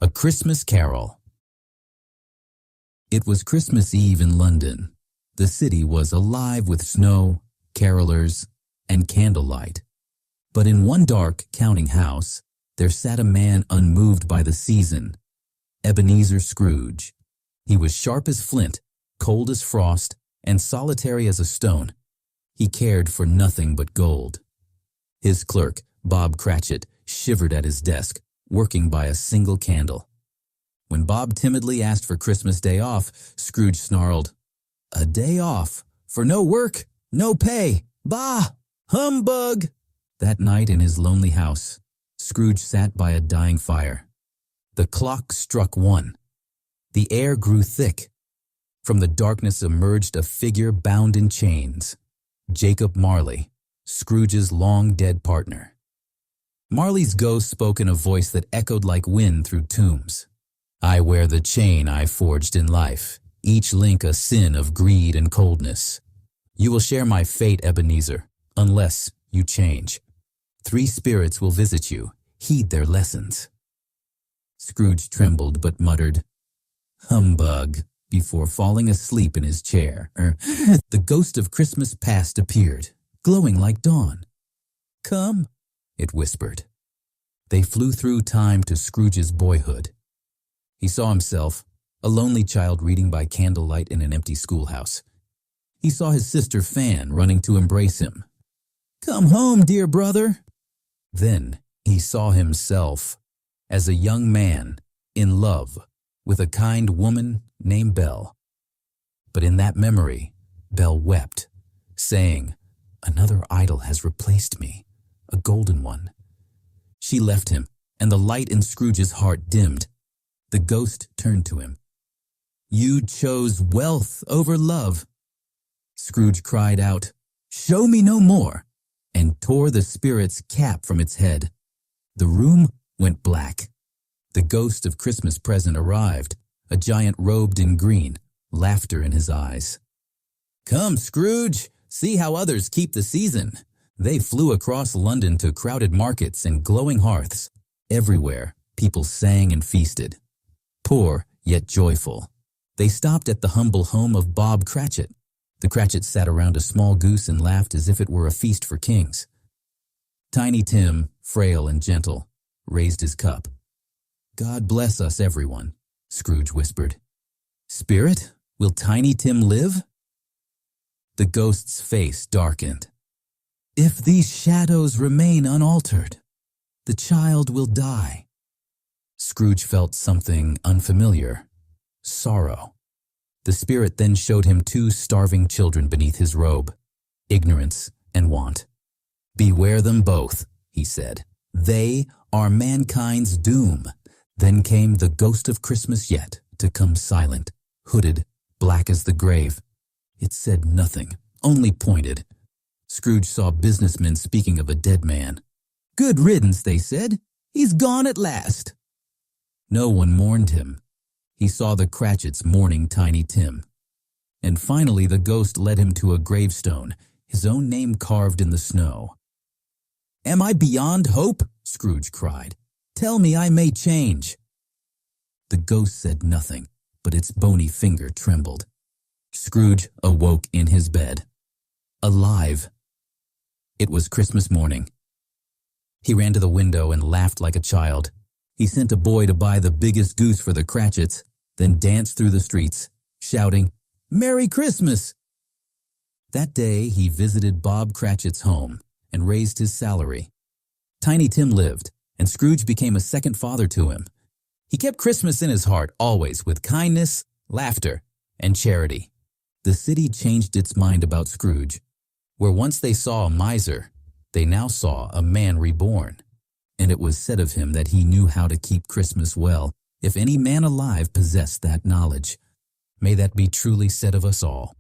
A Christmas Carol. It was Christmas Eve in London. The city was alive with snow, carolers, and candlelight. But in one dark counting house, there sat a man unmoved by the season, Ebenezer Scrooge. He was sharp as flint, cold as frost, and solitary as a stone. He cared for nothing but gold. His clerk, Bob Cratchit, shivered at his desk, working by a single candle. When Bob timidly asked for Christmas Day off, Scrooge snarled, "A day off? For no work? No pay? Bah! Humbug!" That night in his lonely house, Scrooge sat by a dying fire. The clock struck 1. The air grew thick. From the darkness emerged a figure bound in chains. Jacob Marley, Scrooge's long-dead partner. Marley's ghost spoke in a voice that echoed like wind through tombs. "I wear the chain I forged in life, each link a sin of greed and coldness. You will share my fate, Ebenezer, unless you change. 3 spirits will visit you. Heed their lessons." Scrooge trembled but muttered, "Humbug," before falling asleep in his chair. The ghost of Christmas past appeared, glowing like dawn. "Come," it whispered. They flew through time to Scrooge's boyhood. He saw himself, a lonely child reading by candlelight in an empty schoolhouse. He saw his sister Fan running to embrace him. "Come home, dear brother." Then he saw himself as a young man in love with a kind woman named Belle. But in that memory, Belle wept, saying, "Another idol has replaced me, a golden one." She left him, and the light in Scrooge's heart dimmed. The ghost turned to him. "You chose wealth over love." Scrooge cried out, "Show me no more," and tore the spirit's cap from its head. The room went black. The ghost of Christmas present arrived, a giant robed in green, laughter in his eyes. "Come, Scrooge, see how others keep the season." They flew across London to crowded markets and glowing hearths. Everywhere, people sang and feasted. Poor, yet joyful. They stopped at the humble home of Bob Cratchit. The Cratchits sat around a small goose and laughed as if it were a feast for kings. Tiny Tim, frail and gentle, raised his cup. "God bless us, everyone," Scrooge whispered. "Spirit, will Tiny Tim live?" The ghost's face darkened. "If these shadows remain unaltered, the child will die." Scrooge felt something unfamiliar, sorrow. The spirit then showed him 2 starving children beneath his robe, ignorance and want. "Beware them both," he said. "They are mankind's doom." Then came the ghost of Christmas yet, to come silent, hooded, black as the grave. It said nothing, only pointed. Scrooge saw businessmen speaking of a dead man. "Good riddance," they said. "He's gone at last." No one mourned him. He saw the Cratchits mourning Tiny Tim. And finally the ghost led him to a gravestone, his own name carved in the snow. "Am I beyond hope?" Scrooge cried. "Tell me I may change." The ghost said nothing, but its bony finger trembled. Scrooge awoke in his bed. Alive. It was Christmas morning. He ran to the window and laughed like a child. He sent a boy to buy the biggest goose for the Cratchits, then danced through the streets, shouting, "Merry Christmas!" That day he visited Bob Cratchit's home and raised his salary. Tiny Tim lived, and Scrooge became a second father to him. He kept Christmas in his heart always with kindness, laughter, and charity. The city changed its mind about Scrooge. Where once they saw a miser, they now saw a man reborn. And it was said of him that he knew how to keep Christmas well, if any man alive possessed that knowledge. May that be truly said of us all.